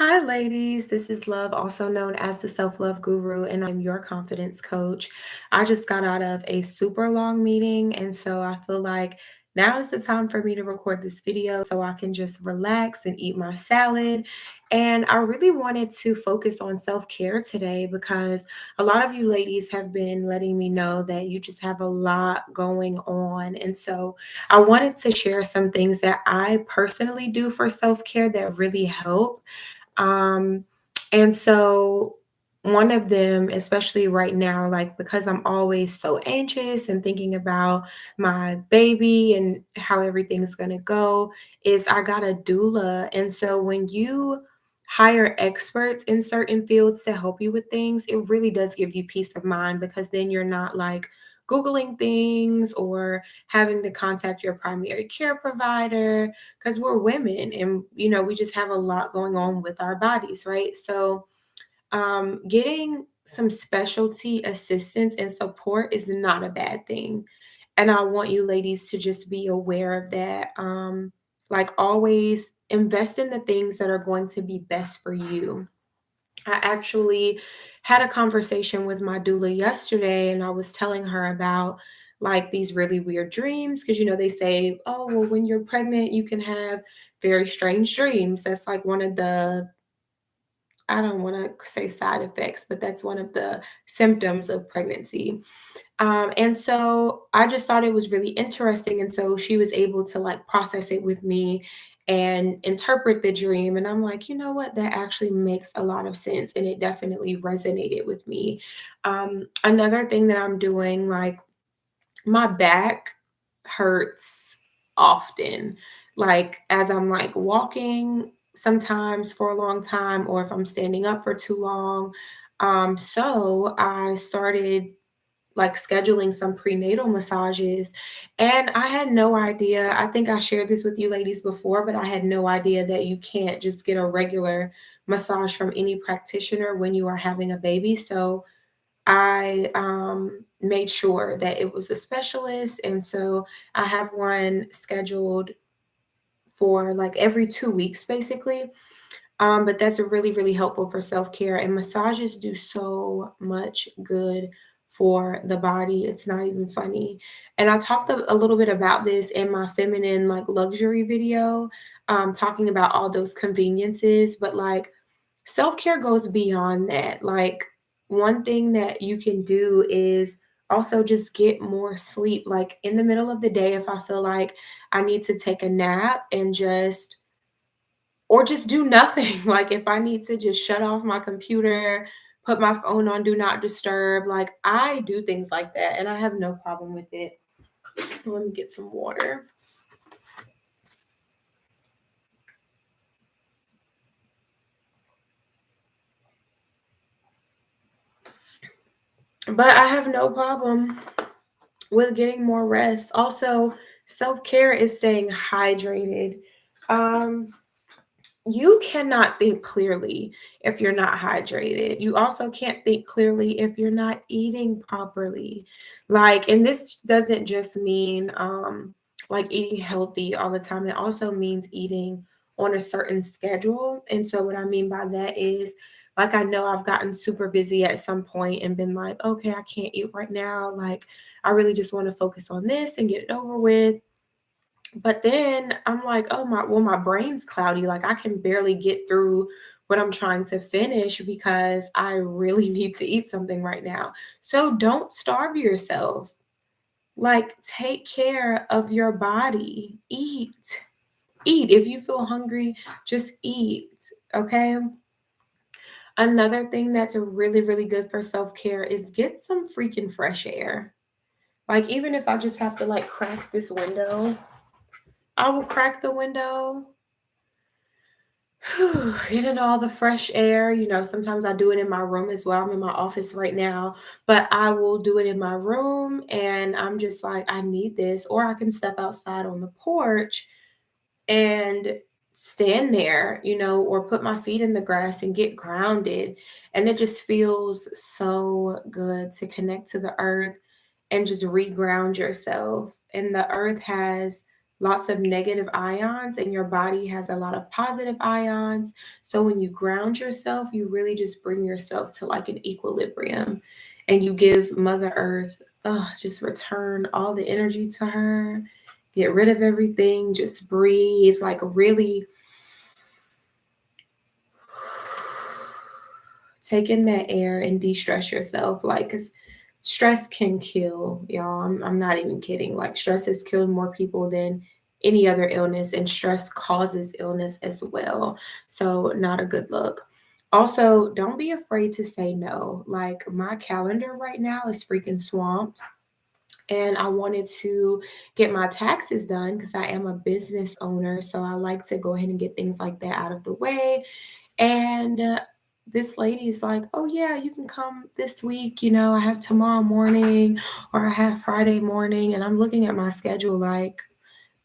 Hi, ladies. This is Love, also known as the Self Love Guru, and I'm your confidence coach. I just got out of a super long meeting, and so I feel like now is the time for me to record this video so I can just relax and eat my salad. And I really wanted to focus on self care today because a lot of you ladies have been letting me know that you just have a lot going on. And so I wanted to share some things that I personally do for self care that really help. um, and so one of them, especially right now, like because I'm always so anxious and thinking about my baby and how everything's gonna go, is I got a doula. And so when you hire experts in certain fields to help you with things, it really does give you peace of mind because then you're not like Googling things or having to contact your primary care provider because we're women and we just have a lot going on with our bodies, right? So getting some specialty assistance and support is not a bad thing, and I want you ladies to just be aware of that. Like always invest in the things that are going to be best for you. I actually had a conversation with my doula yesterday, and I was telling her about like these really weird dreams because they say, oh, well, when you're pregnant, you can have very strange dreams. That's like one of the, I don't want to say side effects, but that's one of the symptoms of pregnancy. And so I just thought it was really interesting. And so she was able to like process it with me and interpret the dream. And I'm like, you know what? That actually makes a lot of sense. And it definitely resonated with me. Another thing that I'm doing, like my back hurts often. Like as I'm like walking sometimes for a long time, or if I'm standing up for too long. So I started like scheduling some prenatal massages. And I had no idea. I think I shared this with you ladies before, but I had no idea that you can't just get a regular massage from any practitioner when you are having a baby. So I made sure that it was a specialist. And so I have one scheduled for like every 2 weeks, basically. But that's really, really helpful for self care. And massages do so much good for the body. It's not even funny. And I talked a little bit about this in my feminine, like luxury video, talking about all those conveniences. But like self care goes beyond that. Like, one thing that you can do is also just get more sleep. Like, in the middle of the day, if I feel like I need to take a nap and just do nothing. Like if I need to just shut off my computer, put my phone on do not disturb, like I do things like that and I have no problem with it. Let me get some water. But I have no problem with getting more rest. Also, self-care is staying hydrated. Um you cannot think clearly if you're not hydrated. You also can't think clearly if you're not eating properly. Like, and this doesn't just mean like eating healthy all the time. It also means eating on a certain schedule. And so what I mean by that is like I know I've gotten super busy at some point and been like, okay, I can't eat right now. Like I really just want to focus on this and get it over with. But then I'm like, "Oh my brain's cloudy, like, I can barely get through what I'm trying to finish because I really need to eat something right now." So don't starve yourself. Like, take care of your body. Eat. Eat. If you feel hungry, just eat, okay? Another thing that's really, really good for self-care is get some freaking fresh air. Like, even if I just have to, like, crack this window, I will crack the window. Getting all the fresh air. Sometimes I do it in my room as well. I'm in my office right now, but I will do it in my room and I'm just like, I need this. Or I can step outside on the porch and stand there, or put my feet in the grass and get grounded. And it just feels so good to connect to the earth and just reground yourself. And the earth has lots of negative ions, and your body has a lot of positive ions. So when you ground yourself, you really just bring yourself to like an equilibrium, and you give Mother Earth, just return all the energy to her, get rid of everything, just breathe, like really take in that air and de-stress yourself. Like, cause stress can kill, y'all. I'm not even kidding. Like, stress has killed more people than any other illness, and stress causes illness as well. So, not a good look. Also, don't be afraid to say no. Like, my calendar right now is freaking swamped, and I wanted to get my taxes done because I am a business owner. So, I like to go ahead and get things like that out of the way. And this lady's like, "Oh, yeah, you can come this week. I have tomorrow morning or I have Friday morning." And I'm looking at my schedule like,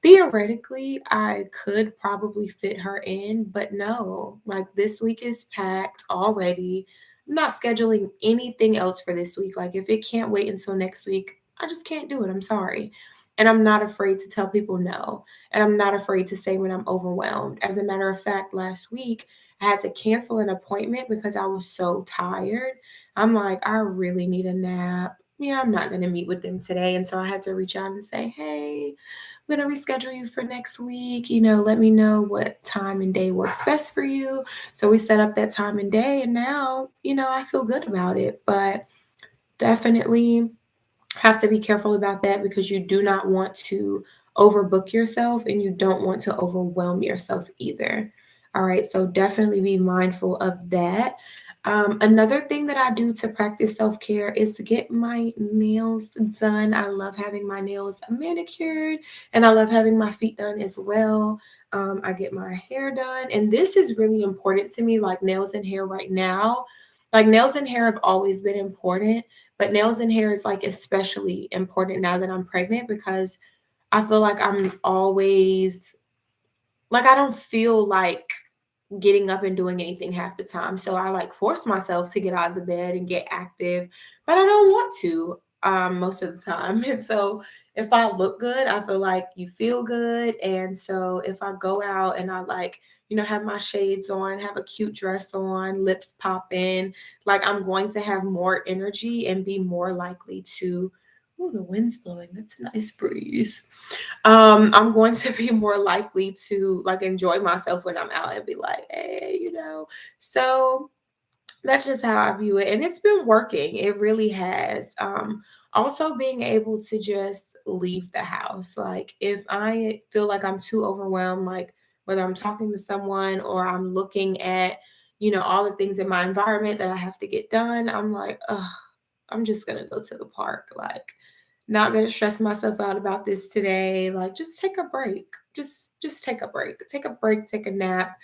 theoretically, I could probably fit her in, but no, like this week is packed already. I'm not scheduling anything else for this week. Like, if it can't wait until next week, I just can't do it. I'm sorry. And I'm not afraid to tell people no. And I'm not afraid to say when I'm overwhelmed. As a matter of fact, last week, I had to cancel an appointment because I was so tired. I'm like, I really need a nap. Yeah, I'm not going to meet with them today. And so I had to reach out and say, "Hey, I'm gonna reschedule you for next week. Let me know what time and day works best for you." So we set up that time and day, and now, I feel good about it. But definitely have to be careful about that because you do not want to overbook yourself and you don't want to overwhelm yourself either. All right, so definitely be mindful of that. Another thing that I do to practice self care is to get my nails done. I love having my nails manicured and I love having my feet done as well. I get my hair done, and this is really important to me, like nails and hair right now. Like, nails and hair have always been important, but nails and hair is like especially important now that I'm pregnant because I feel like I'm always like I don't feel like getting up and doing anything half the time. So I like force myself to get out of the bed and get active, but I don't want to most of the time. And so if I look good, I feel like you feel good. And so if I go out and I like, have my shades on, have a cute dress on, lips popping, like I'm going to have more energy and be more likely to. Oh, the wind's blowing. That's a nice breeze. I'm going to be more likely to like enjoy myself when I'm out and be like, hey. So that's just how I view it. And it's been working. It really has. Also being able to just leave the house. Like, if I feel like I'm too overwhelmed, like whether I'm talking to someone or I'm looking at, all the things in my environment that I have to get done, I'm like, ugh, I'm just gonna go to the park. Like, not gonna stress myself out about this today. Like, just take a break. Just take a break. Take a break, take a nap,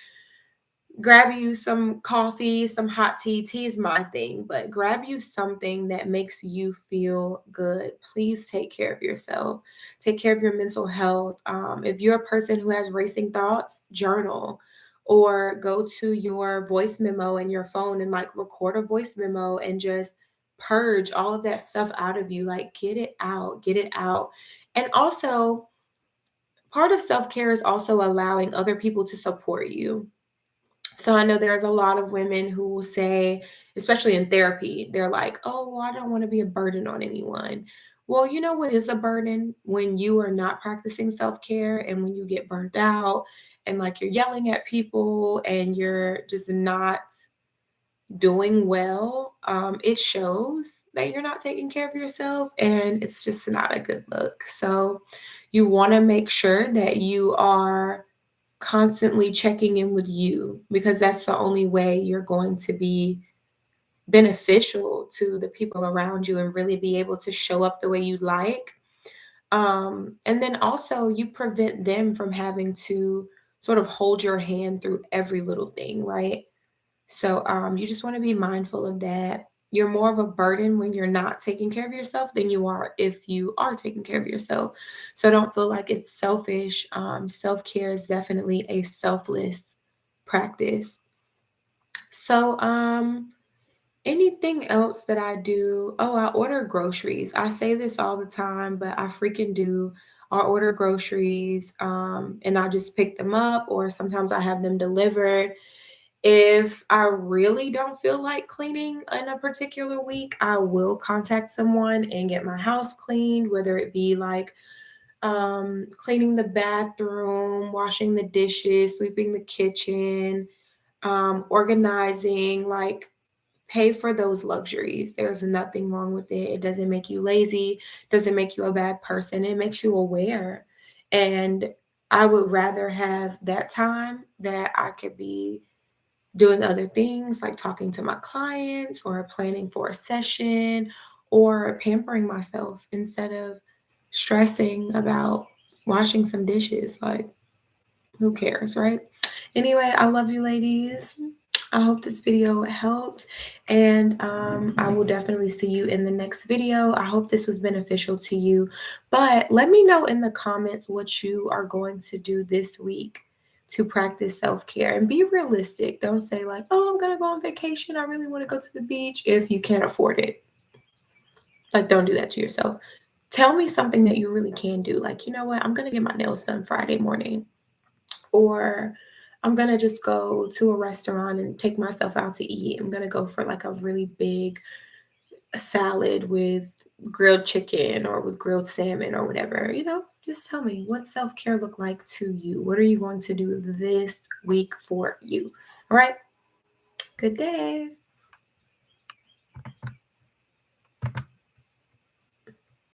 grab you some coffee, some hot tea. Tea is my thing, but grab you something that makes you feel good. Please take care of yourself. Take care of your mental health. If you're a person who has racing thoughts, journal or go to your voice memo in your phone and like record a voice memo and just purge all of that stuff out of you. Like, get it out, get it out. And also, part of self care is also allowing other people to support you. So I know there's a lot of women who will say, especially in therapy, they're like, "Oh, well, I don't want to be a burden on anyone." Well, you know what is a burden? When you are not practicing self-care and when you get burnt out and like you're yelling at people and you're just not doing well, it shows that you're not taking care of yourself, and it's just not a good look. So you want to make sure that you are constantly checking in with you because that's the only way you're going to be beneficial to the people around you and really be able to show up the way you like. And then also, you prevent them from having to sort of hold your hand through every little thing, right? So you just want to be mindful of that. You're more of a burden when you're not taking care of yourself than you are if you are taking care of yourself. So don't feel like it's selfish. Self care is definitely a selfless practice. So, anything else that I do? Oh, I order groceries. I say this all the time, but I freaking do. I'll order groceries, and I just pick them up, or sometimes I have them delivered. If I really don't feel like cleaning in a particular week, I will contact someone and get my house cleaned, whether it be like cleaning the bathroom, washing the dishes, sweeping the kitchen, organizing, like pay for those luxuries. There's nothing wrong with it. It doesn't make you lazy, doesn't make you a bad person. It makes you aware. And I would rather have that time that I could be doing other things like talking to my clients or planning for a session or pampering myself instead of stressing about washing some dishes. Like, who cares, right? Anyway, I love you ladies. I hope this video helped, and I will definitely see you in the next video. I hope this was beneficial to you, but let me know in the comments what you are going to do this week to practice self-care, and be realistic. Don't say like, oh, I'm gonna go on vacation, I really want to go to the beach, if you can't afford it. Like, don't do that to yourself. Tell me something that you really can do. Like, you know what, I'm gonna get my nails done Friday morning, or I'm gonna just go to a restaurant and take myself out to eat. I'm gonna go for like a really big salad with grilled chicken or with grilled salmon or whatever. Just tell me, what self care look like to you? What are you going to do this week for you? All right. Good day.